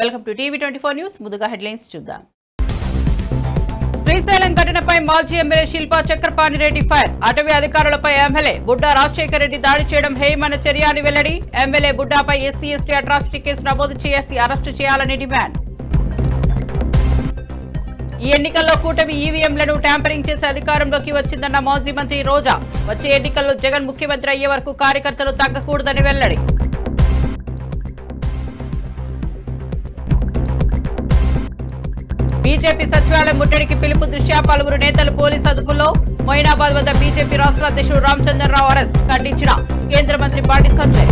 Welcome to టీవీ24 news. ముందుగా headlines చూద్దాం. శ్రీశైలం ఘటనపై మాజీ ఎమ్మెల్యే శిల్పా చక్రపాణిరెడ్డి ఫైర్. అటవీ అధికారులపై ఎమ్మెల్యే బుడ్డా రాజశేఖర్ రెడ్డి దాడి చేయడం హేయమైన చర్య అని వెల్లడి. ఎమ్మెల్యే బుడ్డాపై ఎస్సీ/ఎస్టీ అట్రాసిటీ కేసు నమోదు చేసి అరెస్టు చేయాలని డిమాండ్. ఈ ఎన్నికల్లో కూటమి ఈవీఎంలను ట్యాంపరింగ్ చేసే అధికారంలోకి వచ్చిందన్న మాజీ మంత్రి రోజా. వచ్చే ఎన్నికల్లో జగన్ ముఖ్యమంత్రి అయ్యే వరకు కార్యకర్తలు తగ్గకూడదని వెల్లడి. బీజేపీ సచివాలయం ముట్టడికి పిలుపు దృష్ట్యా పలువురు నేతలు పోలీసు అదుపులో. మొయినాబాద్ వద్ద బీజేపీ రాష్ట్ర అధ్యక్షుడు రామచంద్రరావు అరెస్ట్. ఖండించిన కేంద్ర మంత్రి బండి సంజయ్.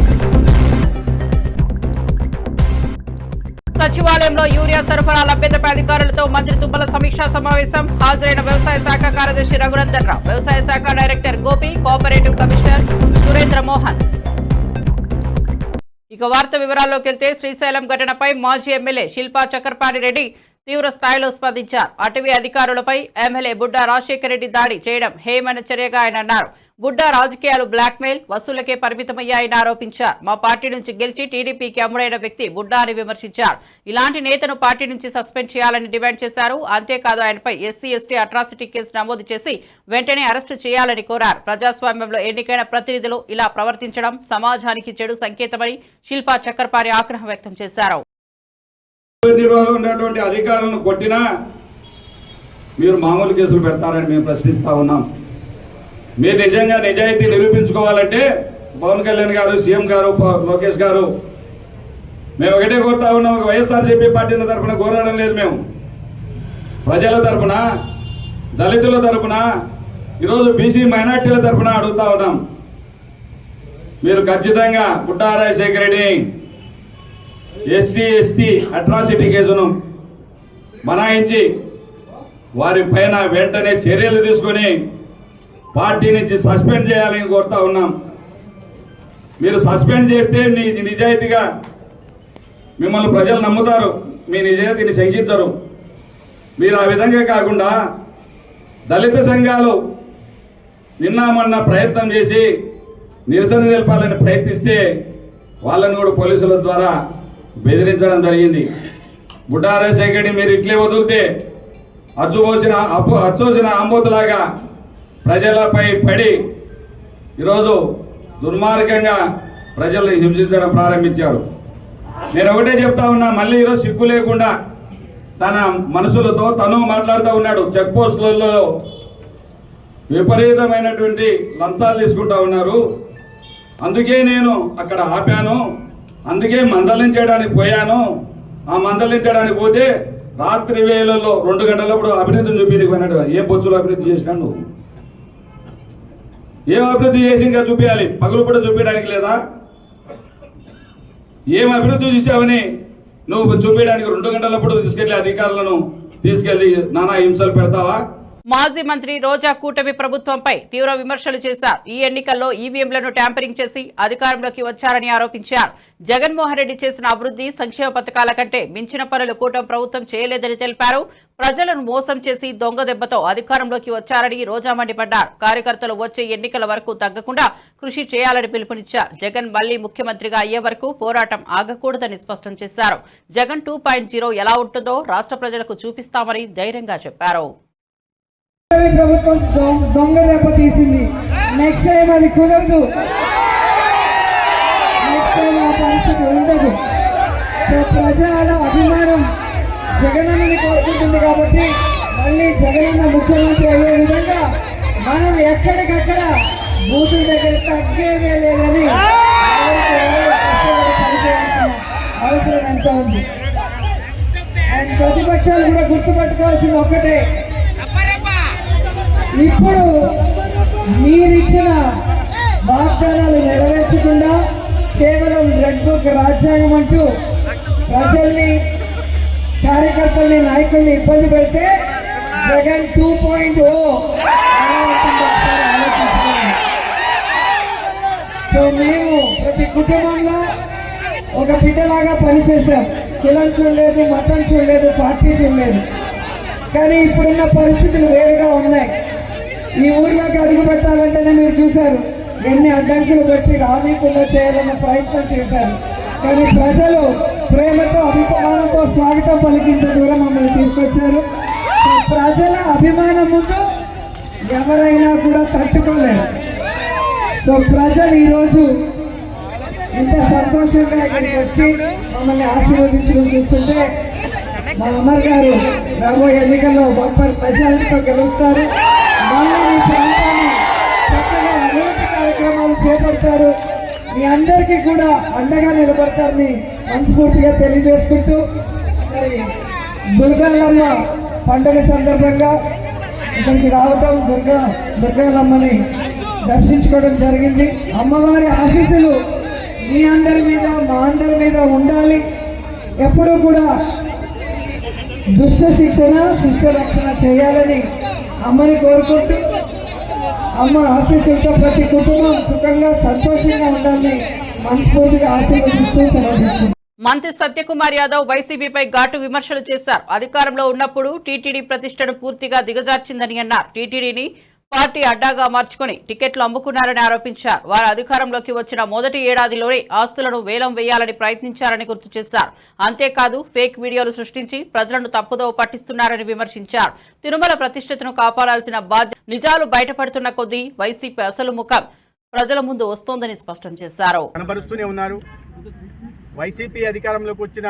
సచివాలయంలో యూరియా సరఫరా లభ్యతపై అధికారులతో మంత్రి తుమ్మల సమీక్షా సమావేశం. హాజరైన వ్యవసాయ శాఖ కార్యదర్శి రఘునందన్ రావు, వ్యవసాయ శాఖ director Gopi, cooperative commissioner Surendra Mohan. ఇక వార్త వివరాల్లోకి వెళ్తే శ్రీశైలం ఘటనపై మాజీ ఎమ్మెల్యే శిల్పా చక్రపాణిరెడ్డి తీవ్ర స్థాయిలో స్పందించారు. అటవీ అధికారులపై ఎమ్మెల్యే బుడ్డా రాజశేఖర్ రెడ్డి దాడి చేయడం హేయమైన చర్యగా ఆయన అన్నారు. బుడ్డా రాజకీయాలు బ్లాక్మెయిల్, వసూళ్లకే పరిమితమయ్యాయని ఆరోపించారు. మా పార్టీ నుంచి గెలిచి టీడీపీకి అమ్ముడైన వ్యక్తి బుడ్డా అని విమర్శించారు. ఇలాంటి నేతను పార్టీ నుంచి సస్పెండ్ చేయాలని డిమాండ్ చేశారు. అంతేకాదు ఆయనపై ఎస్సీ/ఎస్టీ అట్రాసిటీ కేసు నమోదు చేసి వెంటనే అరెస్టు చేయాలని కోరారు. ప్రజాస్వామ్యంలో ఎన్నికైన ప్రతినిధులు ఇలా ప్రవర్తించడం సమాజానికి చెడు సంకేతమని శిల్పా చక్రపాణి ఆగ్రహం వ్యక్తం చేశారు. నిర్వహణలో ఉన్నటువంటి అధికారులను కొట్టినా మీరు మామూలు కేసులు పెడతారని మేము ప్రశ్నిస్తా ఉన్నాం. మీరు నిజంగా నిజాయితీ నిరూపించుకోవాలంటే పవన్ కళ్యాణ్ గారు, సీఎం గారు, లోకేష్ గారు, మేము ఒకటే కోరుతా ఉన్నాం. ఒక వైఎస్ఆర్సీపీ పార్టీ తరఫున కోరడం లేదు, మేము ప్రజల తరఫున, దళితుల తరఫున, ఈరోజు బీసీ మైనార్టీల తరఫున అడుగుతా ఉన్నాం. మీరు ఖచ్చితంగా బుడ్డా రాజశేఖర్ రెడ్డిని ఎస్సీ/ఎస్టీ అట్రాసిటీ కేసును బనాయించి వారి పైన వెంటనే చర్యలు తీసుకుని పార్టీ నుంచి సస్పెండ్ చేయాలని కోరుతా ఉన్నాం. మీరు సస్పెండ్ చేస్తే నిజాయితీగా మిమ్మల్ని ప్రజలు నమ్ముతారు, మీ నిజాయితీని శంకించరు. మీరు ఆ విధంగా కాకుండా దళిత సంఘాలు నిన్న మొన్న ప్రయత్నం చేసి నిరసన తెలపాలని ప్రయత్నిస్తే వాళ్ళని కూడా పోలీసుల ద్వారా బెదిరించడం జరిగింది. బుడ్డా రాజశేఖర్ని మీరు ఇట్లే వదిలితే అచ్చోసిన ఆంబోతులాగా ప్రజలపై పడి ఈరోజు దుర్మార్గంగా ప్రజల్ని హింసించడం ప్రారంభించారు. నేను ఒకటే చెప్తా ఉన్నా, మళ్ళీ ఈరోజు సిగ్గు లేకుండా తన మనసులతో తను మాట్లాడుతూ ఉన్నాడు. చెక్ పోస్టులలో విపరీతమైనటువంటి లంచాలు తీసుకుంటా ఉన్నారు. అందుకే నేను అక్కడ ఆపాను, అందుకే మందలించడానికి పోయాను. ఆ మందలించడానికి పోతే రాత్రి వేళల్లో 2 గంటలప్పుడు అభివృద్ధిని చూపించకపోయినాడు. ఏ బొచ్చులో అభివృద్ధి చేసినాడు నువ్వు? ఏం అభివృద్ధి చేసి ఇంకా చూపించాలి? పగులు కూడా చూపించడానికి లేదా? ఏం అభివృద్ధి చేసావని నువ్వు చూపించడానికి 2 గంటలప్పుడు తీసుకెళ్లి అధికారులను తీసుకెళ్లి నానా హింసలు పెడతావా? మాజీ మంత్రి రోజా కూటమి ప్రభుత్వంపై తీవ్ర విమర్శలు చేశారు. ఈ ఎన్నికల్లో ఈవీఎంలను ట్యాంపరింగ్ చేసి అధికారంలోకి వచ్చారని ఆరోపించారు. జగన్మోహన్ రెడ్డి చేసిన అభివృద్ధి సంక్షేమ పథకాల కంటే మించిన పనులు కూటమి ప్రభుత్వం చేయలేదని తెలిపారు. ప్రజలను మోసం చేసి దొంగ దెబ్బతో అధికారంలోకి వచ్చారని రోజా మండిపడ్డారు. కార్యకర్తలు వచ్చే ఎన్నికల వరకు తగ్గకుండా కృషి చేయాలని పిలుపునిచ్చారు. జగన్ మళ్లీ ముఖ్యమంత్రిగా అయ్యే వరకు పోరాటం ఆగకూడదని స్పష్టం చేశారు. జగన్ 2.0 ఎలా ఉంటుందో రాష్ట్ర ప్రజలకు చూపిస్తామని ధైర్యంగా చెప్పారు. ప్రభుత్వం దొంగ దెబ్బతీసింది. నెక్స్ట్ టైం అది కుదరదు, నెక్స్ట్ టైం ఆ పరిస్థితి ఉండదు. సో ప్రజల అభిమానం జగనన్నని కోరుకుంటుంది కాబట్టి మళ్ళీ జగనన్న ముఖ్యమంత్రి అయ్యే విధంగా మనం ఎక్కడికక్కడ బూతుల దగ్గర తగ్గేదే లేదని పనిచేయాల్సిన అవసరం ఎంతో ఉంది. అండ్ ప్రతిపక్షాలు కూడా గుర్తుపట్టుకోవాల్సింది ఒక్కటే, ఇప్పుడు మీరిచ్చిన వాగ్దానాలు నెరవేర్చకుండా కేవలం రెడ్ బుక్ రాజ్యాంగం అంటూ ప్రజల్ని, కార్యకర్తల్ని, నాయకుల్ని ఇబ్బంది పెడితే జగన్ 2.0 సో మేము ప్రతి కుటుంబంలో ఒక బిడ్డలాగా పనిచేశాం. కులం చూడలేదు, మతం చూడలేదు, పార్టీ చూడలేదు. కానీ ఇప్పుడున్న పరిస్థితులు వేరుగా ఉన్నాయి. ఈ ఊర్లోకి అడుగు పెట్టాలంటేనే మీరు చూశారు ఎన్ని అడ్డంకులు పెట్టి రానీకుండా చేయాలన్న ప్రయత్నం చేశారు. కానీ ప్రజలు ప్రేమతో, అభిమానంతో స్వాగతం పలికింత దూరం మమ్మల్ని తీసుకొచ్చారు. సో ప్రజల అభిమానం ముందు ఎవరైనా కూడా తట్టుకోలేరు. సో ప్రజలు ఈరోజు ఇంత సంతోషంగా ఇక్కడికి వచ్చి మమ్మల్ని ఆశీర్వదించడం చూస్తుంటే మా అమర్ గారు రాబోయే ఎన్నికల్లో బంపర్ మెజారిటీతో గెలుస్తారు. మళ్ళీ మీ ప్రాంతాన్ని చక్కగా అభివృద్ధి కార్యక్రమాలు చేపడతారు. మీ అందరికీ కూడా అండగా నిలబడతారని మనస్ఫూర్తిగా తెలియజేసుకుంటూ, మరి దుర్గాలమ్మ పండుగ సందర్భంగా ఇక్కడికి రావటం, దుర్గాలమ్మని దర్శించుకోవడం జరిగింది. అమ్మవారి ఆశీస్సులు మీ అందరి మీద, మా అందరి మీద ఉండాలి. ఎప్పుడూ కూడా దుష్ట శిక్షణ, శిష్ట రక్షణ చేయాలని అమ్మని కోరుకుంటూ, అమ్మ ఆశీస్సులతో ప్రతి కుటుంబం సుఖంగా సంతోషంగా ఉండాలని మనస్ఫూర్తిగా ఆశీర్వదిస్తూ సెలవు. మంత్రి సత్యకుమార్ యాదవ్ వైసీపీపై ఘాటు విమర్శలు చేశారు. అధికారంలో ఉన్నప్పుడు టీటీడీ ప్రతిష్టను పూర్తిగా దిగజార్చిందని అన్నారు. టీటీడీని పార్టీ అడ్డాగా మార్చుకుని టికెట్లు అమ్ముకున్నారని ఆరోపించారు. వారు అధికారంలోకి వచ్చిన మొదటి ఏడాదిలోనే ఆస్తులను వేలం వేయాలని ప్రయత్నించారని గుర్తు చేశారు. అంతేకాదు ఫేక్ వీడియోలు సృష్టించి ప్రజలను తప్పుదోవ పట్టిస్తున్నారని విమర్శించారు. తిరుమల ప్రతిష్టతను కాపాడాల్సిన బాధ్యత నిజాలు బయటపడుతున్న కొద్దీ వైసీపీ అసలు ముఖం ప్రజల ముందు వస్తోందని స్పష్టం చేశారు. వైసీపీ అధికారంలోకి వచ్చిన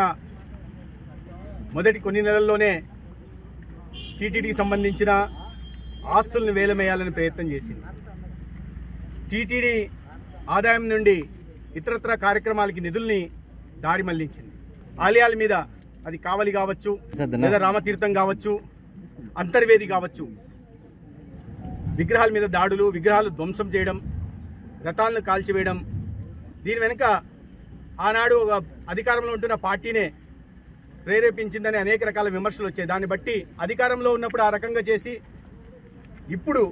మొదటి కొన్ని నెలల్లోనే టీటీడీకి సంబంధించిన ఆస్తులను వేలమేయాలని ప్రయత్నం చేసింది. టీటీడీ ఆదాయం నుండి ఇతరత్ర కార్యక్రమాలకి నిధుల్ని దారి మళ్లించింది. ఆలయాల మీద, అది కావలి కావచ్చు, లేదా రామతీర్థం కావచ్చు, అంతర్వేది కావచ్చు, విగ్రహాల మీద దాడులు, విగ్రహాలు ధ్వంసం చేయడం, రథాలను కాల్చివేయడం, దీని వెనుక ఆనాడు అధికారంలో ఉంటున్న పార్టీనే ప్రేరేపించిందని అనేక రకాల విమర్శలు వచ్చాయి. దాన్ని బట్టి అధికారంలో ఉన్నప్పుడు ఆ రకంగా చేసి ఇప్పుడు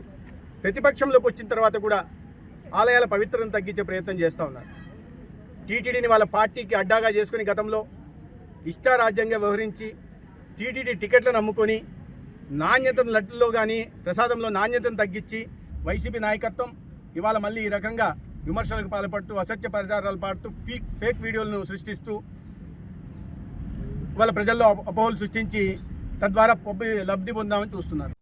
ప్రతిపక్షంలోకి వచ్చిన తర్వాత కూడా ఆలయాల పవిత్రతను తగ్గించే ప్రయత్నం చేస్తూ ఉన్నారు. టీటీడీని వాళ్ళ పార్టీకి అడ్డాగా చేసుకుని గతంలో ఇష్టారాజ్యంగా వ్యవహరించి టీటీడీ టికెట్లను అమ్ముకొని నాణ్యతను లడ్డులో కానీ ప్రసాదంలో నాణ్యతను తగ్గించి వైసీపీ నాయకత్వం ఇవాళ మళ్ళీ ఈ రకంగా విమర్శలకు పాల్పడుతూ, అసత్య ప్రచారాలు పాడుతూ, ఫేక్ వీడియోలను సృష్టిస్తూ వాళ్ళ ప్రజల్లో అపోహలు సృష్టించి తద్వారా లబ్ధి పొందామని చూస్తున్నారు.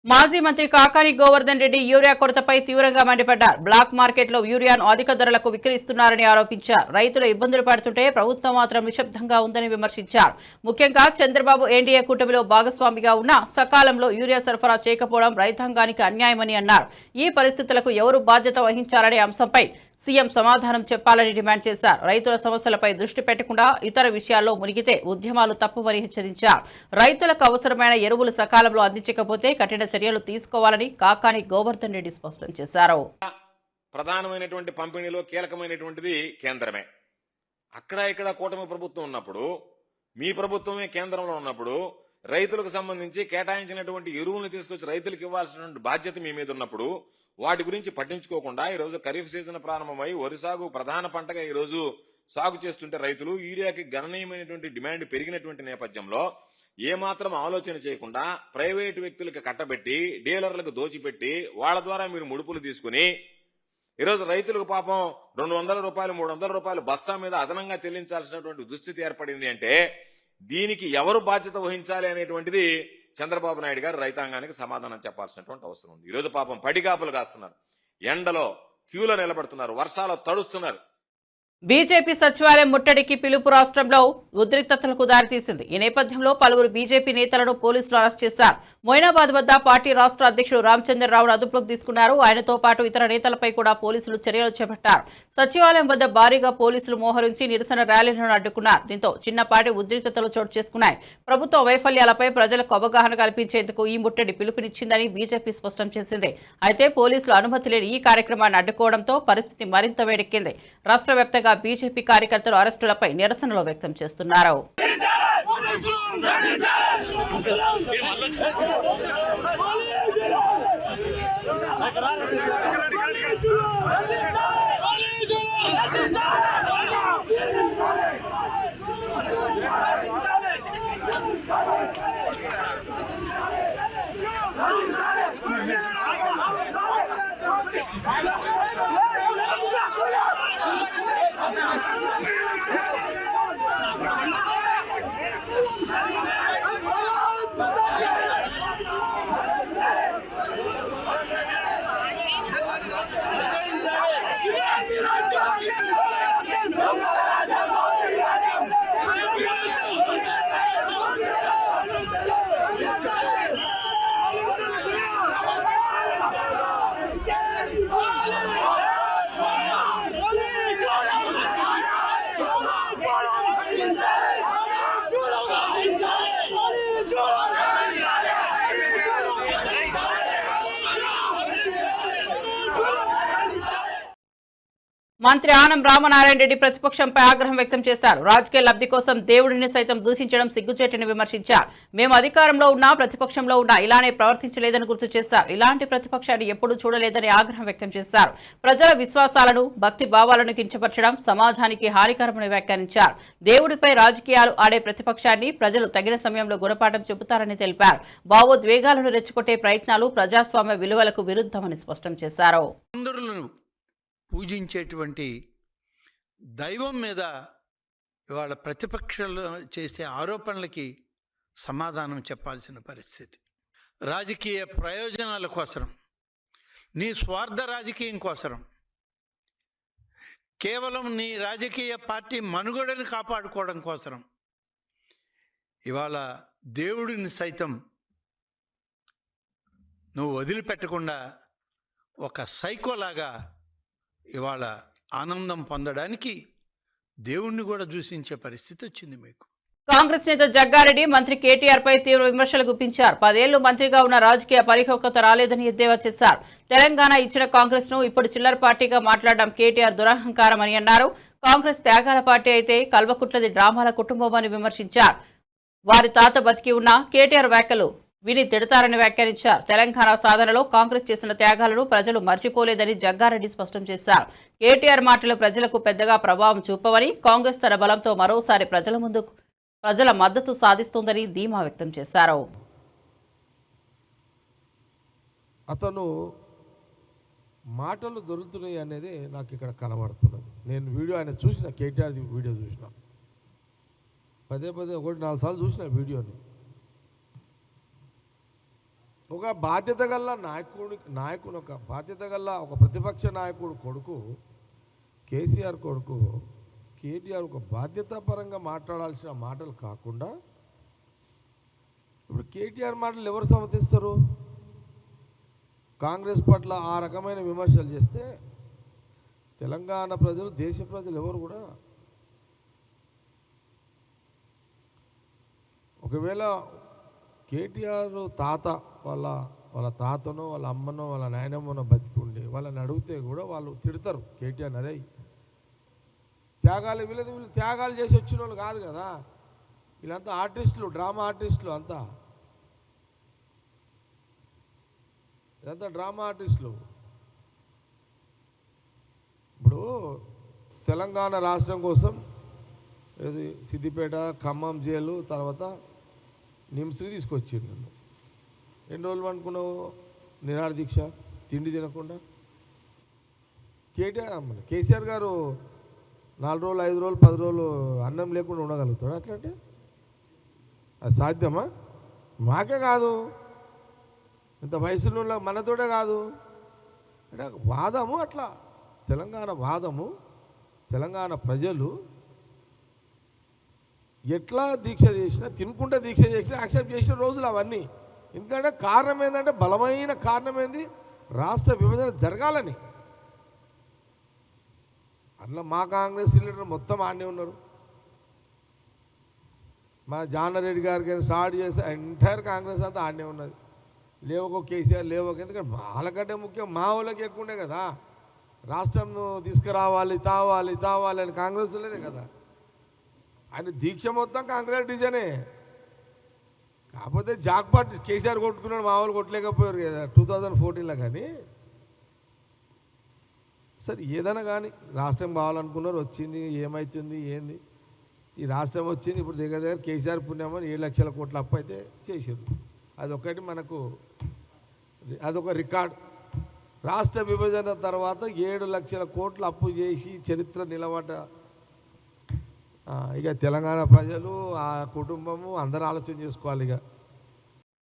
మాజీ మంత్రి కాకాని గోవర్ధన్ రెడ్డి యూరియా కొరతపై తీవ్రంగా మండిపడ్డారు. బ్లాక్ మార్కెట్లో యూరియాను అధిక ధరలకు విక్రయిస్తున్నారని ఆరోపించారు. రైతులు ఇబ్బందులు పడుతుంటే ప్రభుత్వం మాత్రం నిశ్శబ్దంగా ఉందని విమర్శించారు. ముఖ్యంగా చంద్రబాబు ఎన్డీఏ కూటమిలో భాగస్వామిగా ఉన్న సకాలంలో యూరియా సరఫరా చేయకపోవడం రైతాంగానికి అన్యాయమని అన్నారు. ఈ పరిస్థితులకు ఎవరు బాధ్యత వహించాలనే అంశంపై సీఎం సమాధానం చెప్పాలని డిమాండ్ చేశారు. రైతుల సమస్యలపై దృష్టి పెట్టకుండా ఇతర విషయాల్లో మునిగితే ఉద్యమాలు తప్పువని హెచ్చరించారు. రైతులకు అవసరమైన ఎరువులు సకాలంలో అందించకపోతే కఠిన చర్యలు తీసుకోవాలని కాకాని గోవర్ధన్ రెడ్డి స్పష్టం చేశారు. ప్రధానమైనటువంటి పంపిణీలో కీలకమైనటువంటిది కేంద్రమే. అక్కడ ఇక్కడ కూటమి ప్రభుత్వం ఉన్నప్పుడు, మీ ప్రభుత్వమే కేంద్రంలో ఉన్నప్పుడు, రైతులకు సంబంధించి కేటాయించినటువంటి ఎరువులను తీసుకొచ్చి రైతులకు ఇవ్వాల్సినటువంటి బాధ్యత మీ మీద ఉన్నప్పుడు వాటి గురించి పట్టించుకోకుండా ఈరోజు ఖరీఫ్ సీజన్ ప్రారంభమై వరి సాగు ప్రధాన పంటగా ఈరోజు సాగు చేస్తుంటే రైతులు యూరియాకి గణనీయమైనటువంటి డిమాండ్ పెరిగినటువంటి నేపథ్యంలో ఏమాత్రం ఆలోచన చేయకుండా ప్రైవేటు వ్యక్తులకు కట్టబెట్టి డీలర్లకు దోచిపెట్టి వాళ్ళ ద్వారా మీరు ముడుపులు తీసుకుని ఈరోజు రైతులకు పాపం 200 రూపాయలు 300 రూపాయలు బస్తా మీద అదనంగా చెల్లించాల్సినటువంటి దుస్థితి ఏర్పడింది. అంటే దీనికి ఎవరు బాధ్యత వహించాలి అనేటువంటిది చంద్రబాబు నాయుడు గారు రైతాంగానికి సమాధానం చెప్పాల్సినటువంటి అవసరం ఉంది. ఈరోజు పాపం పడిగాపులు కాస్తున్నారు, ఎండలో క్యూలో నిలబడుతున్నారు, వర్షాలు తడుస్తున్నారు. బీజేపీ సచివాలయం ముట్టడికి పిలుపు రాష్ట్రంలో ఉద్రిక్తతలకు దారితీసింది. ఈ నేపథ్యంలో పలువురు బీజేపీ నేతలను పోలీసులు అరెస్ట్ చేశారు. మొయినాబాద్ వద్ద పార్టీ రాష్ట్ర అధ్యక్షుడు రామచంద్రరావును అదుపులోకి తీసుకున్నారు. ఆయనతో పాటు ఇతర నేతలపై కూడా పోలీసులు చర్యలు చేపట్టారు. సచివాలయం వద్ద భారీగా పోలీసులు మోహరించి నిరసన ర్యాలీలను అడ్డుకున్నారు. దీంతో చిన్నపాటి ఉద్రిక్తతలు చోటు చేసుకున్నాయి. ప్రభుత్వ వైఫల్యాలపై ప్రజలకు అవగాహన కల్పించేందుకు ఈ ముట్టడి పిలుపునిచ్చిందని బీజేపీ స్పష్టం చేసింది. అయితే పోలీసులు అనుమతి లేని ఈ కార్యక్రమాన్ని అడ్డుకోవడంతో పరిస్థితి మరింత వేడెక్కింది. రాష్ట్ర వ్యాప్తంగా బీజేపీ కార్యకర్తలు అరెస్టులపై నిరసనలు వ్యక్తం చేస్తున్నారు. మంత్రి ఆనం రామనారాయణ రెడ్డి ప్రతిపక్షంపై ఆగ్రహం వ్యక్తం చేశారు. రాజకీయ లబ్ధి కోసం దేవుడిని సైతం దూషించడం సిగ్గుచేటని విమర్శించారు. మేము అధికారంలో ఉన్నా ప్రతిపక్షంలో ఉన్నా ఇలానే ప్రవర్తించలేదని గుర్తు చేశారు. ఇలాంటి ప్రతిపక్షాన్ని ఎప్పుడూ చూడలేదని ఆగ్రహం వ్యక్తం చేశారు. ప్రజల విశ్వాసాలను భక్తి భావాలను కించపరచడం సమాజానికి హానికరమని వ్యాఖ్యానించారు. దేవుడిపై రాజకీయాలు ఆడే ప్రతిపక్షాన్ని ప్రజలు తగిన సమయంలో గుణపాఠం చెబుతారని తెలిపారు. భావోద్వేగాలను రెచ్చగొట్టే ప్రయత్నాలు ప్రజాస్వామ్య విలువలకు విరుద్ధమని స్పష్టం చేశారు. పూజించేటువంటి దైవం మీద ఇవాళ ప్రతిపక్షాలు చేసే ఆరోపణలకి సమాధానం చెప్పాల్సిన పరిస్థితి. రాజకీయ ప్రయోజనాల కోసం, నీ స్వార్థ రాజకీయం కోసం, కేవలం నీ రాజకీయ పార్టీ మనుగడను కాపాడుకోవడం కోసం ఇవాళ దేవుడిని సైతం నువ్వు వదిలిపెట్టకుండా ఒక సైకోలాగా ఇవాళ ఆనందం పొందడానికి దేవుణ్ణి కూడా దూషించే పరిస్థితి వచ్చింది మీకు. కాంగ్రెస్ నేత జగ్గారెడ్డి మంత్రి కేటీఆర్ పై తీవ్ర విమర్శలు గుప్పించారు. 10 ఏళ్లు మంత్రిగా ఉన్న రాజకీయ పరిపక్వత రాలేదని ఎద్దేవా చేశారు. తెలంగాణ ఇచ్చిన కాంగ్రెస్ ను ఇప్పుడు చిల్లర పార్టీగా మాట్లాడడం కేటీఆర్ దురహంకారం అని అన్నారు. కాంగ్రెస్ త్యాగాల పార్టీ అయితే కల్వకుట్లది డ్రామాల కుటుంబం అని విమర్శించారు. వారి తాత బతికి ఉన్న కేటీఆర్ వ్యాఖ్యలు విని తిడతారని వ్యాఖ్యానించారు. తెలంగాణ సాధనలో కాంగ్రెస్ చేసిన త్యాగాలను ప్రజలు మర్చిపోలేదని జగ్గారెడ్డి స్పష్టం చేశారు. కేటీఆర్ మాటలు ప్రజలకు పెద్దగా ప్రభావం చూపవని, కాంగ్రెస్ తన బలంతో మరోసారి ప్రజల మద్దతు సాధిస్తోందని ధీమా వ్యక్తం చేశారు. అతను మాటలు దొరుకుతున్నాయి అనేది నాకు ఇక్కడ కనబడుతున్నది. నేను వీడియో ఆయన చూసిన, కేటీఆర్ వీడియో చూసిన, పదే 1-4 సార్లు చూసిన వీడియోని. ఒక బాధ్యత గల నాయకుడు ఒక బాధ్యత గల ఒక ప్రతిపక్ష నాయకుడు కొడుకు కేసీఆర్ కొడుకు కేటీఆర్ ఒక బాధ్యతాపరంగా మాట్లాడాల్సిన మాటలు కాకుండా ఇప్పుడు కేటీఆర్ మాటలు ఎవరు సమర్థిస్తారు? కాంగ్రెస్ పట్ల ఆ రకమైన విమర్శలు చేస్తే తెలంగాణ ప్రజలు, దేశ ప్రజలు ఎవరు కూడా ఒకవేళ కేటీఆర్ తాత వాళ్ళ తాతనో వాళ్ళ అమ్మనో వాళ్ళ నాయనమ్మనో బతికి ఉండి వాళ్ళని అడిగితే కూడా వాళ్ళు తిడతారు కేటీఆర్. అరే త్యాగాలు వీళ్ళు త్యాగాలు చేసి వచ్చిన వాళ్ళు కాదు కదా, వీళ్ళంతా ఆర్టిస్టులు, డ్రామా ఆర్టిస్టులు, ఇదంతా డ్రామా ఆర్టిస్టులు. ఇప్పుడు తెలంగాణ రాష్ట్రం కోసం ఇది సిద్దిపేట, ఖమ్మం జైలు, తర్వాత నిమ్స్కి తీసుకొచ్చిండు. నన్ను ఎన్ని రోజులు అనుకున్నావు నిరాహార దీక్ష, తిండి తినకుండా? కేసీఆర్ గారు 4 రోజులు, 5 రోజులు, 10 రోజులు అన్నం లేకుండా ఉండగలుగుతాడు అట్లంటే? అది సాధ్యమా? మాకే కాదు, ఇంత వయసులో మనతోటే కాదు. అంటే వాదము అట్లా, తెలంగాణ వాదము, తెలంగాణ ప్రజలు ఎట్లా దీక్ష చేసినా, తినుకుంటే దీక్ష చేసినా యాక్సెప్ట్ చేసిన రోజులు అవన్నీ. ఎందుకంటే కారణం ఏంటంటే, బలమైన కారణం ఏంది, రాష్ట్ర విభజన జరగాలని. అట్లా మా కాంగ్రెస్ లీడర్ మొత్తం ఆడనే ఉన్నారు. మా జానారెడ్డి గారికి స్టార్ట్ చేస్తే ఎంటైర్ కాంగ్రెస్ అంతా ఆడనే ఉన్నది. లేవకో కేసీఆర్ లేవకో, ఎందుకంటే వాళ్ళకంటే ముఖ్యం మా వాళ్ళకి ఎక్కువ ఉండే కదా. రాష్ట్రం తీసుకురావాలి, తావాలి అని కాంగ్రెస్ లేదే కదా. ఆయన దీక్ష మొత్తం కాంగ్రెస్ డిజైనే. కాకపోతే జాక్పాట్ కేసీఆర్ కొట్టుకున్నాడు, మా వాళ్ళు కొట్టలేకపోయారు కదా 2014లో. కానీ సరే ఏదైనా కానీ రాష్ట్రం కావాలనుకున్నారు, వచ్చింది. ఏమవుతుంది ఏంది, ఈ రాష్ట్రం వచ్చింది. ఇప్పుడు దగ్గర కేసీఆర్ పుణ్యమని 7 లక్షల కోట్ల అప్పు అయితే చేసారు. అదొకటి మనకు, అదొక రికార్డ్. రాష్ట్ర విభజన తర్వాత 7 లక్షల కోట్ల అప్పు చేసి చరిత్ర నిలబడ్డ ఇక తెలంగాణ ప్రజలు, ఆ కుటుంబము అందరూ ఆలోచన చేసుకోవాలి. ఇక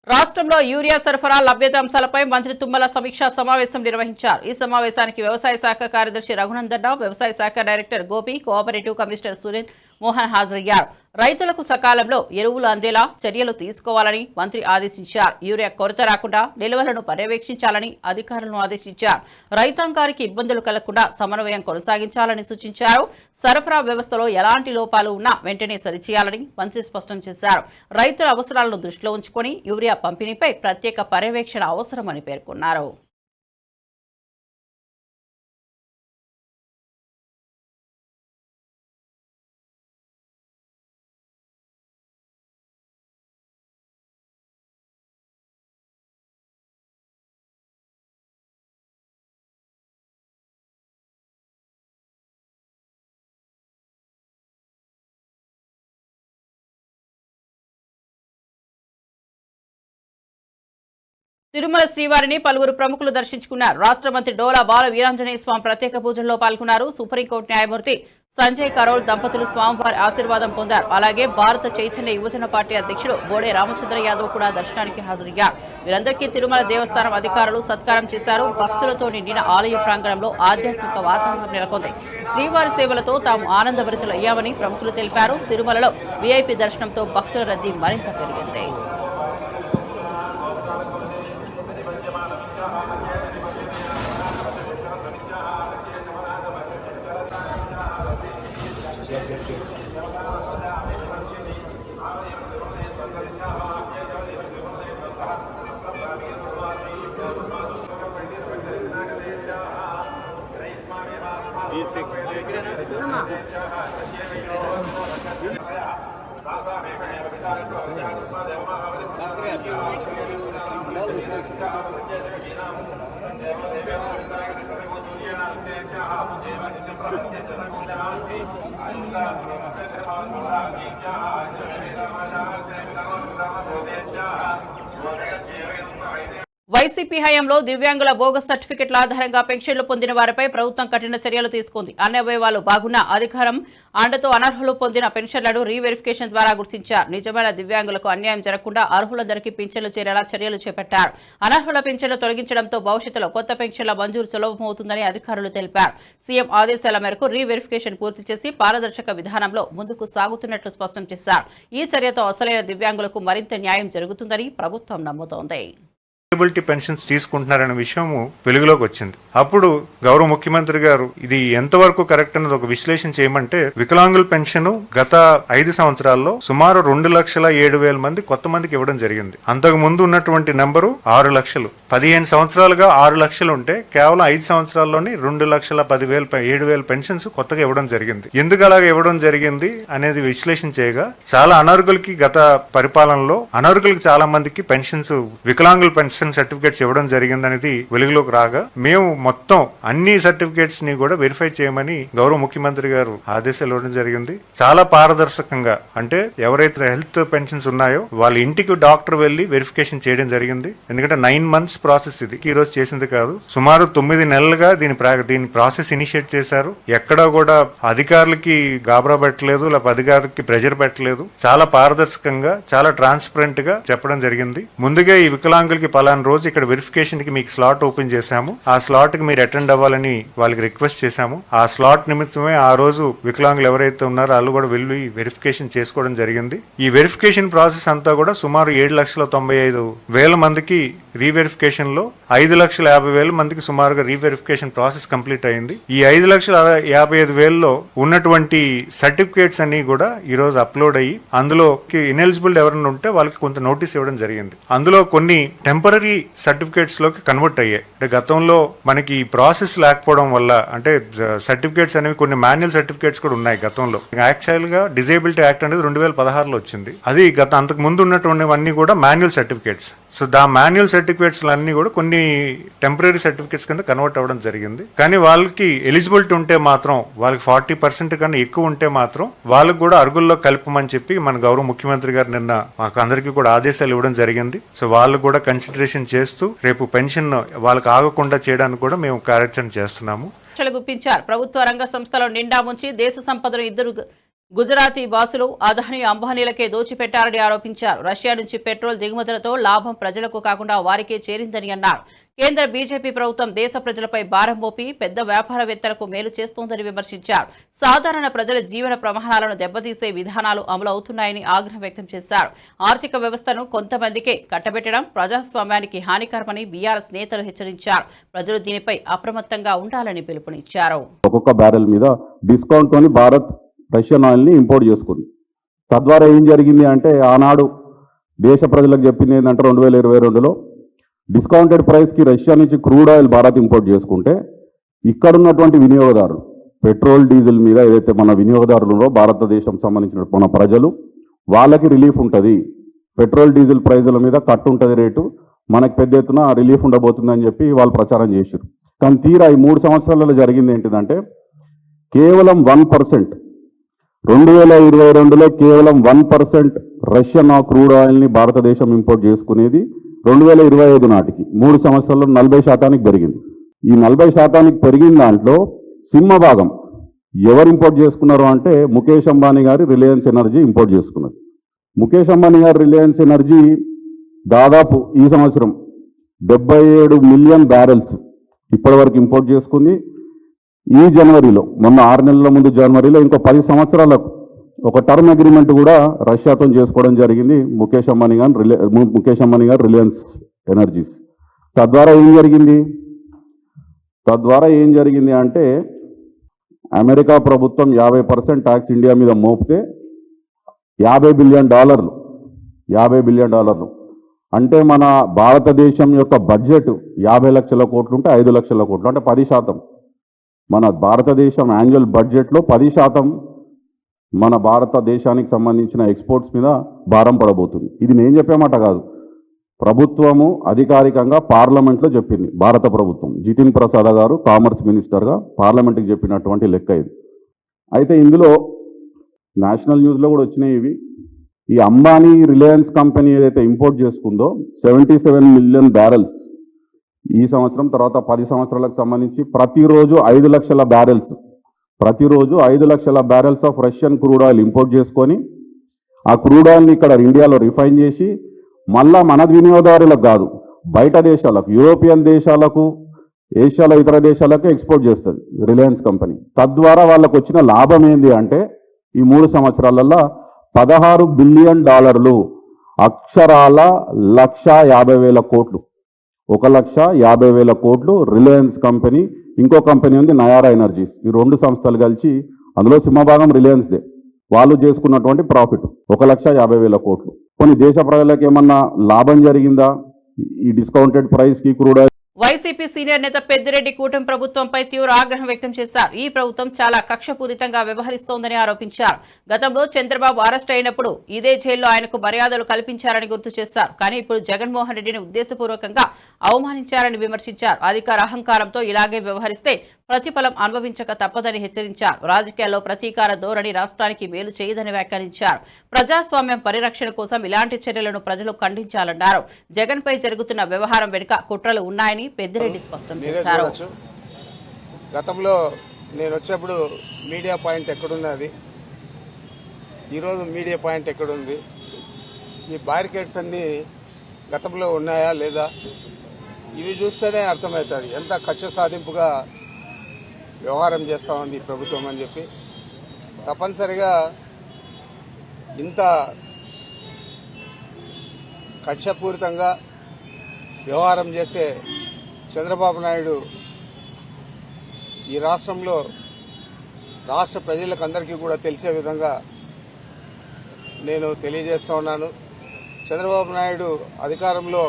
రాష్ట్రంలో యూరియా సరఫరా లభ్యత అంశాలపై మంత్రి తుమ్మల సమీక్షా సమావేశం నిర్వహించారు. ఈ సమావేశానికి వ్యవసాయ శాఖ కార్యదర్శి రఘునందన్ రావు, వ్యవసాయ శాఖ director Gopi, cooperative commissioner Sunil Mohan హాజరయ్యారు. రైతులకు సకాలంలో ఎరువులు అందేలా చర్యలు తీసుకోవాలని మంత్రి ఆదేశించారు. యూరియా కొరత రాకుండా నిల్వలను పర్యవేక్షించాలని అధికారులను ఆదేశించారు. రైతాంగానికి ఇబ్బందులు కలగకుండా సమన్వయం కొనసాగించాలని సూచించారు. సరఫరా వ్యవస్థలో ఎలాంటి లోపాలు ఉన్నా వెంటనే సరిచేయాలని మంత్రి స్పష్టం చేశారు. రైతుల అవసరాలను దృష్టిలో ఉంచుకొని యూరియా పంపిణీపై ప్రత్యేక పర్యవేక్షణ అవసరమని పేర్కొన్నారు. తిరుమల శ్రీవారిని పలువురు ప్రముఖులు దర్శించుకున్నారు. రాష్ట్ర మంత్రి డోలా బాల వీరాంజనేయ స్వామి ప్రత్యేక పూజల్లో పాల్గొన్నారు. సుప్రీంకోర్టు న్యాయమూర్తి సంజయ్ కరోల్ దంపతులు స్వామివారి ఆశీర్వాదం పొందారు. అలాగే భారత చైతన్య యువజన పార్టీ అధ్యక్షుడు బోడే రామచంద్ర యాదవ్ కూడా దర్శనానికి హాజరయ్యారు. వీరందరికీ తిరుమల దేవస్థానం అధికారులు సత్కారం చేశారు. భక్తులతో నిండిన ఆలయ ప్రాంగణంలో ఆధ్యాత్మిక వాతావరణం నెలకొంది. శ్రీవారి సేవలతో తాము ఆనందభరితులయ్యామని ప్రముఖులు తెలిపారు. తిరుమలలో వీఐపీ దర్శనంతో భక్తుల రద్దీ మరింత పెరిగింది. వైసీపీ హయాంలో దివ్యాంగుల బోగస్ సర్టిఫికెట్ల ఆధారంగా పెన్షన్లు పొందిన వారిపై ప్రభుత్వం కఠిన చర్యలు తీసుకుంది. అన్ని అవయవాలు బాగున్న అధికారం అండతో అనర్హులు పొందిన పెన్షన్లను రీవెరిఫికేషన్ ద్వారా గుర్తించారు. నిజమైన దివ్యాంగులకు అన్యాయం జరగకుండా అర్హులందరికీ పింఛన్లు చేరేలా చర్యలు చేపట్టారు. అనర్హుల పింఛన్లు తొలగించడంతో భవిష్యత్తులో కొత్త పెన్షన్ల మంజూరు సులభమవుతుందని అధికారులు తెలిపారు. సీఎం ఆదేశాల మేరకు రీవెరిఫికేషన్ పూర్తి చేసి పారదర్శక విధానంలో ముందుకు సాగుతున్నట్లు స్పష్టం చేశారు. ఈ చర్యతో అసలైన దివ్యాంగులకు మరింత న్యాయం జరుగుతుందని ప్రభుత్వం నమ్ముతోంది. డిజేబిలిటీ పెన్షన్స్ తీసుకుంటున్నారనే విషయం వెలుగులోకి వచ్చింది. అప్పుడు గౌరవ ముఖ్యమంత్రి గారు ఇది ఎంతవరకు కరెక్ట్ అన్నది ఒక విశ్లేషణ చేయమంటే, వికలాంగుల పెన్షన్ గత 5 సంవత్సరాల్లో సుమారు 2,07,000 మంది కొత్త మందికి ఇవ్వడం జరిగింది. అంతకు ముందు ఉన్నటువంటి నెంబరు 6 లక్షలు. 15 సంవత్సరాలుగా 6 లక్షలు ఉంటే కేవలం 5 సంవత్సరాల్లోని 2,10,000-7,000 పెన్షన్స్ కొత్తగా ఇవ్వడం జరిగింది. ఎందుకు అలాగే ఇవ్వడం జరిగింది అనేది విశ్లేషణ చేయగా, చాలా అనర్హులకి గత పరిపాలనలో అనర్హులకి చాలా మందికి పెన్షన్స్ వికలాంగుల పెన్షన్ సర్టిఫికేట్స్ ఇవ్వడం జరిగింది అనేది వెలుగులోకి రాగా, మేము మొత్తం అన్ని సర్టిఫికేట్స్ ని కూడా వెరిఫై చేయమని గౌరవ ముఖ్యమంత్రి గారు ఆదేశాలు ఇవ్వడం జరిగింది. చాలా పారదర్శకంగా, అంటే ఎవరైతే హెల్త్ పెన్షన్స్ ఉన్నాయో వాళ్ళ ఇంటికి డాక్టర్ వెళ్లి వెరిఫికేషన్ చేయడం జరిగింది. ఎందుకంటే 9 months ప్రాసెస్ ఇది, ఈ రోజు చేసింది కాదు. సుమారు 9 నెలలుగా దీని ప్రాసెస్ ఇనిషియేట్ చేశారు. ఎక్కడా కూడా అధికారులకి గాబరా పెట్టలేదు, లేకపోతే అధికారులకి ప్రెజర్ పెట్టలేదు. చాలా పారదర్శకంగా, చాలా ట్రాన్స్పరెంట్ గా చెప్పడం జరిగింది. ముందుగా ఈ వికలాంగులకి పలానా రోజు ఇక్కడ వెరిఫికేషన్ కి మీకు స్లాట్ ఓపెన్ చేశాము, ఆ స్లాట్ కి మీరు అటెండ్ అవ్వాలని వాళ్ళకి రిక్వెస్ట్ చేశాము. ఆ స్లాట్ నిమిత్తమే ఆ రోజు వికలాంగులు ఎవరైతే ఉన్నారో వాళ్ళు కూడా వెళ్ళి వెరిఫికేషన్ చేసుకోవడం జరిగింది. ఈ వెరిఫికేషన్ ప్రాసెస్ అంతా కూడా సుమారు 7,95,000 మందికి రీవెరిఫికేషన్ లో 5,50,000 మందికి సుమారుగా రీవెరిఫికేషన్ ప్రాసెస్ కంప్లీట్ అయింది. ఈ 5,55,000లో ఉన్నటువంటి సర్టిఫికేట్స్ అన్ని కూడా ఈ రోజు అప్లోడ్ అయ్యి, అందులో ఇనెలిజిబుల్ ఎవరైనా ఉంటే వాళ్ళకి కొంత నోటీస్ ఇవ్వడం జరిగింది. అందులో కొన్ని టెంపరరీ సర్టిఫికేట్స్ లోకి కన్వర్ట్ అయ్యాయి. అంటే గతంలో మనకి ఈ ప్రాసెస్ లేకపోవడం వల్ల, అంటే సర్టిఫికేట్స్ అనేవి కొన్ని మాన్యువల్ సర్టిఫికేట్స్ కూడా ఉన్నాయి గతంలో. యాక్చువల్ గా డిజేబిలిటీ యాక్ట్ అనేది 2016లో వచ్చింది. అది అంతకు ముందు ఉన్నటువంటివన్నీ కూడా manual certificates. So manual certificates అన్ని కూడా కొన్ని టెంపరరీ సర్టిఫికేట్స్ కింద కన్వర్ట్ అవ్వడం జరిగింది. కానీ వాళ్ళకి ఎలిజిబిలిటీ ఉంటే మాత్రం, వాళ్ళకి 40% కన్నా ఎక్కువ ఉంటే మాత్రం వాళ్ళకి కూడా అరుగుల్లో కలపమని చెప్పి మన గౌరవ ముఖ్యమంత్రి గారు నిన్న మాకు అందరికీ కూడా ఆదేశాలు ఇవ్వడం జరిగింది. సో వాళ్ళు కూడా కన్సిడరేషన్ చేస్తూ రేపు పెన్షన్ వాళ్ళకి ఆగకుండా చేయడానికి కూడా మేము కార్యాచరణ చేస్తున్నాము. గుప్పించారు. ప్రభుత్వ రంగ సంస్థలో నిండా ముంచి దేశ సంపదను ఇద్దరు గుజరాతీ బాసులు అదానీ అంబానీలకే దోచిపెట్టారని ఆరోపించారు. రష్యా నుంచి పెట్రోల్ దిగుమతులతో లాభం ప్రజలకు కాకుండా వారికే చేరిందని అన్నారు. కేంద్ర బీజేపీ ప్రభుత్వం దేశ ప్రజలపై భారం మోపి పెద్ద వ్యాపారవేత్తలకు మేలు చేస్తోందని విమర్శించారు. సాధారణ ప్రజల జీవన ప్రమాణాలను దెబ్బతీసే విధానాలు అమలు అవుతున్నాయని ఆగ్రహం వ్యక్తం చేశారు. ఆర్థిక వ్యవస్థను కొంతమందికే కట్టబెట్టడం ప్రజాస్వామ్యానికి హానికరమని బీఆర్ఎస్ నేతలు హెచ్చరించారు. ప్రజలు దీనిపై అప్రమత్తంగా ఉండాలని పిలుపునిచ్చారు. ఒక్కొక్క బ్యారెల్ మీద డిస్కౌంట్ తోని భారత్ రష్యన్ ఆయిల్ని ఇంపోర్ట్ చేసుకుంది. తద్వారా ఏం జరిగింది అంటే, ఆనాడు దేశ ప్రజలకు చెప్పింది ఏంటంటే 2022లో డిస్కౌంటెడ్ ప్రైస్కి రష్యా నుంచి క్రూడ్ ఆయిల్ భారత్ ఇంపోర్ట్ చేసుకుంటే, ఇక్కడున్నటువంటి వినియోగదారులు పెట్రోల్ డీజిల్ మీద ఏదైతే మన వినియోగదారులు భారతదేశం సంబంధించిన మన ప్రజలు, వాళ్ళకి రిలీఫ్ ఉంటుంది. పెట్రోల్ డీజిల్ ప్రైజుల మీద కట్టు ఉంటుంది రేటు, మనకు పెద్ద ఎత్తున రిలీఫ్ ఉండబోతుందని చెప్పి వాళ్ళు ప్రచారం చేశారు. కానీ తీరా ఈ 3 సంవత్సరాలలో జరిగింది ఏంటిదంటే, కేవలం 1%, 2022లో కేవలం 1% రష్యన్ క్రూడ్ ఆయిల్ని భారతదేశం ఇంపోర్ట్ చేసుకునేది 2025 నాటికి 3 సంవత్సరాల్లో 40% పెరిగింది. ఈ 40% పెరిగిన దాంట్లో సింహభాగం ఎవరు ఇంపోర్ట్ చేసుకున్నారు అంటే ముఖేష్ అంబానీ గారి రిలయన్స్ ఎనర్జీ ఇంపోర్ట్ చేసుకున్నారు. ముఖేష్ అంబానీ గారి రిలయన్స్ ఎనర్జీ దాదాపు ఈ సంవత్సరం 77 మిలియన్ బ్యారెల్స్ ఇప్పటివరకు ఇంపోర్ట్ చేసుకుంది. ఈ జనవరిలో, మొన్న 6 నెలల ముందు జనవరిలో ఇంకో 10 సంవత్సరాలకు ఒక టర్మ్ అగ్రిమెంట్ కూడా రష్యాతో చేసుకోవడం జరిగింది ముఖేష్ అంబానీ గారు రిలయన్స్ ఎనర్జీస్. తద్వారా ఏం జరిగింది అంటే అమెరికా ప్రభుత్వం 50% ట్యాక్స్ ఇండియా మీద మోపితే $50 బిలియన్ అంటే మన భారతదేశం యొక్క బడ్జెట్ 50 లక్షల కోట్లు ఉంటే 5 లక్షల కోట్లు అంటే 10%. మన భారతదేశం యాన్యువల్ బడ్జెట్లో 10% మన భారతదేశానికి సంబంధించిన ఎక్స్పోర్ట్స్ మీద భారం పడబోతుంది. ఇది నేను చెప్పేమాట కాదు, ప్రభుత్వము అధికారికంగా పార్లమెంట్లో చెప్పింది. భారత ప్రభుత్వం జితిన్ ప్రసాద్ గారు కామర్స్ మినిస్టర్గా పార్లమెంట్కి చెప్పినటువంటి లెక్క ఇది. అయితే ఇందులో నేషనల్ న్యూస్లో కూడా వచ్చినాయి ఇవి. ఈ అంబానీ రిలయన్స్ కంపెనీ ఏదైతే ఇంపోర్ట్ చేసుకుందో 77 మిలియన్ బ్యారెల్స్ ఈ సంవత్సరం, తర్వాత 10 సంవత్సరాలకు సంబంధించి ప్రతిరోజు 5 లక్షల barrels of Russian crude oil import చేసుకొని ఆ క్రూడ్ ఆయిల్ని ఇక్కడ ఇండియాలో రిఫైన్ చేసి మళ్ళా మన వినియోగదారులకు కాదు, బయట దేశాలకు, యూరోపియన్ దేశాలకు, ఏషియాలో ఇతర దేశాలకు ఎక్స్పోర్ట్ చేస్తుంది రిలయన్స్ కంపెనీ. తద్వారా వాళ్ళకు వచ్చిన లాభం ఏంది అంటే ఈ 3 సంవత్సరాలలో $16 బిలియన్, అక్షరాల 1,50,000 కోట్లు, 1,50,000 కోట్లు రిలయన్స్ కంపెనీ. ఇంకో కంపెనీ ఉంది నయారా ఎనర్జీస్. ఈ 2 సంస్థలు కలిసి, అందులో సింహభాగం రిలయన్స్దే, వాళ్ళు చేసుకున్నటువంటి ప్రాఫిట్ 1,50,000 కోట్లు. కొన్ని దేశ ప్రజలకు ఏమన్నా లాభం జరిగిందా ఈ డిస్కౌంటెడ్ ప్రైస్కి క్రూడ్ ఆయిల్? వైసీపీ సీనియర్ నేత పెద్దిరెడ్డి కూటమి ప్రభుత్వంపై తీవ్ర ఆగ్రహం వ్యక్తం చేశారు. ఈ ప్రభుత్వం చాలా కక్షపూరితంగా వ్యవహరిస్తోందని ఆరోపించారు. గతంలో చంద్రబాబు అరెస్ట్ అయినప్పుడు ఇదే జైల్లో ఆయనకు మర్యాదలు కల్పించారని గుర్తు చేశారు. కానీ ఇప్పుడు జగన్మోహన్ రెడ్డిని ఉద్దేశపూర్వకంగా అవమానించారని విమర్శించారు. అధికార అహంకారంతో ఇలాగే వ్యవహరిస్తే ప్రతిఫలం అనుభవించక తప్పదని హెచ్చరించారు. రాజకీయాల్లో ప్రతీకార ధోరణి రాష్ట్రానికి మేలు చేయదని వ్యాఖ్యానించారు. ప్రజాస్వామ్యం పరిరక్షణ కోసం ఇలాంటి చర్యలను ప్రజలు ఖండించాలన్నారు. జగన్ పై జరుగుతున్న వ్యవహారం వెనుక కుట్రలు ఉన్నాయని పెద్దిరెడ్డి స్పష్టం చేశారు. గతంలో నేను వచ్చేప్పుడు మీడియా పాయింట్ ఎక్కడున్నది, ఈరోజు మీడియా పాయింట్ ఎక్కడుంది, ఈ బ్యారికేడ్స్ అన్నీ గతంలో ఉన్నాయా లేదా, ఇవి చూస్తేనే అర్థమవుతుంది ఎంత కక్ష సాధింపుగా వ్యవహారం చేస్తా ఉంది ఈ ప్రభుత్వం అని చెప్పి. తప్పనిసరిగా ఇంత కక్షపూరితంగా వ్యవహారం చేసే చంద్రబాబు నాయుడు ఈ రాష్ట్రంలో రాష్ట్ర ప్రజలకు అందరికీ కూడా తెలిసే విధంగా నేను తెలియజేస్తా ఉన్నాను. చంద్రబాబు నాయుడు అధికారంలో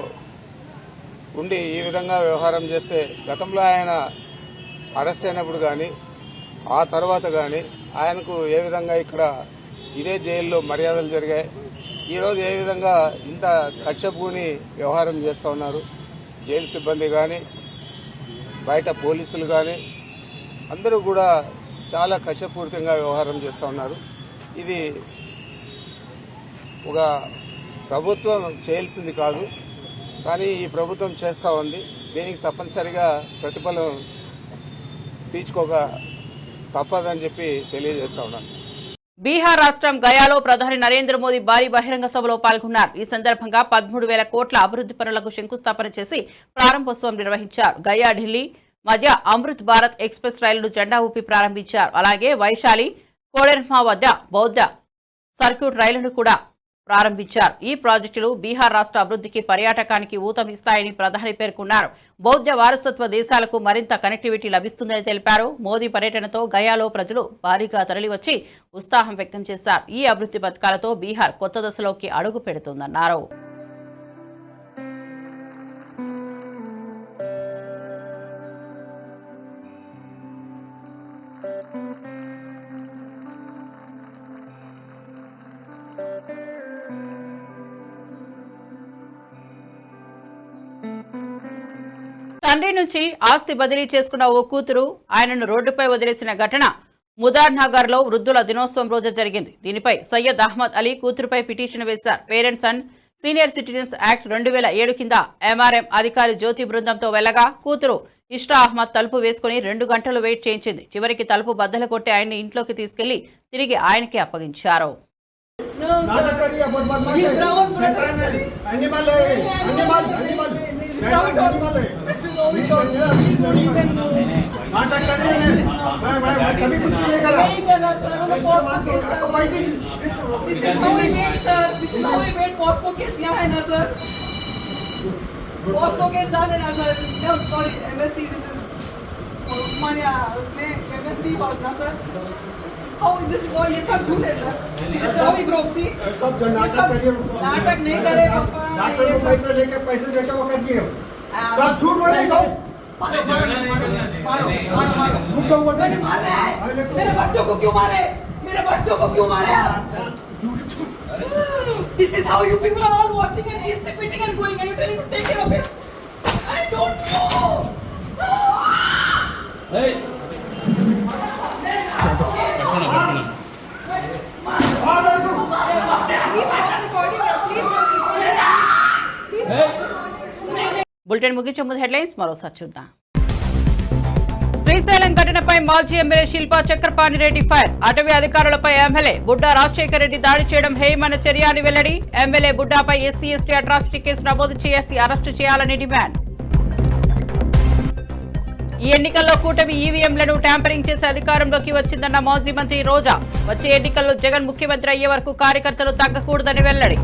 ఉండి ఈ విధంగా వ్యవహారం చేస్తే గతంలో ఆయన అరెస్ట్ అయినప్పుడు కానీ ఆ తర్వాత కానీ ఆయనకు ఏ విధంగా ఇక్కడ ఇదే జైల్లో మర్యాదలు జరిగాయి, ఈరోజు ఏ విధంగా ఇంత కక్షపూని వ్యవహారం చేస్తూ ఉన్నారు. జైలు సిబ్బంది కానీ బయట పోలీసులు కానీ అందరూ కూడా చాలా కక్షపూరితంగా వ్యవహారం చేస్తూ ఉన్నారు. ఇది ఒక ప్రభుత్వం చేయాల్సింది కాదు, కానీ ఈ ప్రభుత్వం చేస్తూ ఉంది. దీనికి తప్పనిసరిగా ప్రతిఫలం తీర్చుకోక తప్పదని చెప్పి తెలియజేస్తా ఉన్నాను. బీహార్ రాష్ట్రం గయాలో ప్రధాని నరేంద్ర మోదీ భారీ బహిరంగ సభలో పాల్గొన్నారు. ఈ సందర్భంగా 13,000 కోట్ల అభివృద్ధి పనులకు శంకుస్థాపన చేసి ప్రారంభోత్సవం నిర్వహించారు. గయా ఢిల్లీ మధ్య అమృత్ భారత్ ఎక్స్ప్రెస్ రైలును జెండా ఊపి ప్రారంభించారు. అలాగే వైశాలి కోడెర్మా వద్ద బౌద్ధ సర్క్యూట్ రైలును కూడా ప్రారంభించారు. ఈ ప్రాజెక్టులు బీహార్ రాష్ట్ర అభివృద్ధికి పర్యాటకానికి ఊతమిస్తాయని ప్రధాని పేర్కొన్నారు. బౌద్ధ వారసత్వ దేశాలకు మరింత కనెక్టివిటీ లభిస్తుందని తెలిపారు. మోదీ పర్యటనతో గయాలో ప్రజలు భారీగా తరలివచ్చి ఉత్సాహం వ్యక్తం చేశారు. ఈ అభివృద్ధి పథకాలతో బీహార్ కొత్త దశలోకి అడుగు పెడుతుందన్నారు. తండ్రి నుంచి ఆస్తి బదిలీ చేసుకున్న ఓ కూతురు ఆయనను రోడ్డుపై వదిలేసిన ఘటన ముదార్నగర్ లో వృద్ధుల దినోత్సవం రోజు జరిగింది. దీనిపై సయ్యద్ అహ్మద్ అలీ కూతురుపై పిటిషన్ వేశారు. Parents and senior citizens act 2007 కింద ఎంఆర్ఎం అధికారి జ్యోతి బృందంతో వెళ్లగా కూతురు ఇష్రా అహ్మద్ తలుపు వేసుకుని 2 గంటలు వెయిట్ చేయించింది. చివరికి తలుపు బద్దలు కొట్టి ఆయన్ని ఇంట్లోకి తీసుకెళ్లి తిరిగి ఆయనకి అప్పగించారు. पॉस्को केस डाले ना sir, sorry MSc, this is Osmania, उसमें एमएससी वाज ना sir. How this is all, ये सब झूठ है sir. This is how he broke. See सब नाटक नहीं करे पापा, डॉक्टर को पैसे लेके वो कर दिए सब झूठ बोल रहे हो. मारो मैंने मारा है. मेरे बच्चों को क्यों मारे, मेरे बच्चों को क्यों मारे आप? This is how you people are all watching and he's repeating and going and you're telling to take care of him. I don't know. Hey. Bulletin ముగించే ముందు హెడ్లైన్స్ మరోసారి చూద్దాం. శ్రీశైలం ఘటనపై మాజీ ఎమ్మెల్యే శిల్పా చక్రపాణిరెడ్డి ఫైర్. అటవీ అధికారులపై ఎమ్మెల్యే బుడ్డా రాజశేఖర రెడ్డి దాడి చేయడం హేయమైన చర్య అని వెల్లడి. ఎమ్మెల్యే బుడ్డాపై ఎస్సీ/ఎస్టీ అట్రాసిటీ కేసు నమోదు చేసి అరెస్టు చేయాలని డిమాండ్. ఈ ఎన్నికల్లో కూటమి ఈవీఎంలను ట్యాంపరింగ్ చేసే అధికారంలోకి వచ్చిందన్న మాజీ మంత్రి రోజా. వచ్చే ఎన్నికల్లో జగన్ ముఖ్యమంత్రి అయ్యే వరకు కార్యకర్తలు తగ్గకూడదని వెల్లడి.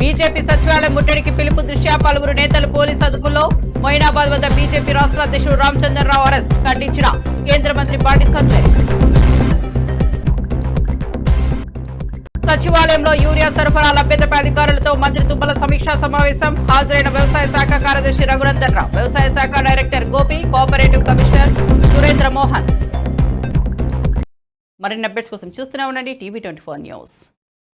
బీజేపీ సచివాలయం ముట్టడికి పిలుపు దృష్ట్యా పలువురు నేతలు పోలీసు అదుపులో. మొయినాబాద్ వద్ద బీజేపీ రాష్ట్ర అధ్యక్షుడు రామచంద్రరావు అరెస్ట్. ఖండించిన కేంద్ర మంత్రి బండి సంజయ్. సచివాలయంలో యూరియా సరఫరా లభ్యతపై అధికారులతో మంత్రి తుమ్మల సమీక్షా సమావేశం. హాజరైన వ్యవసాయ శాఖ కార్యదర్శి రఘునందన్ రావు, వ్యవసాయ శాఖ director Gopi, cooperative commissioner Surendra Mohan. మరిన్ని అప్డేట్స్ కోసం చూస్తూనే ఉండండి టీవీ 24 న్యూస్.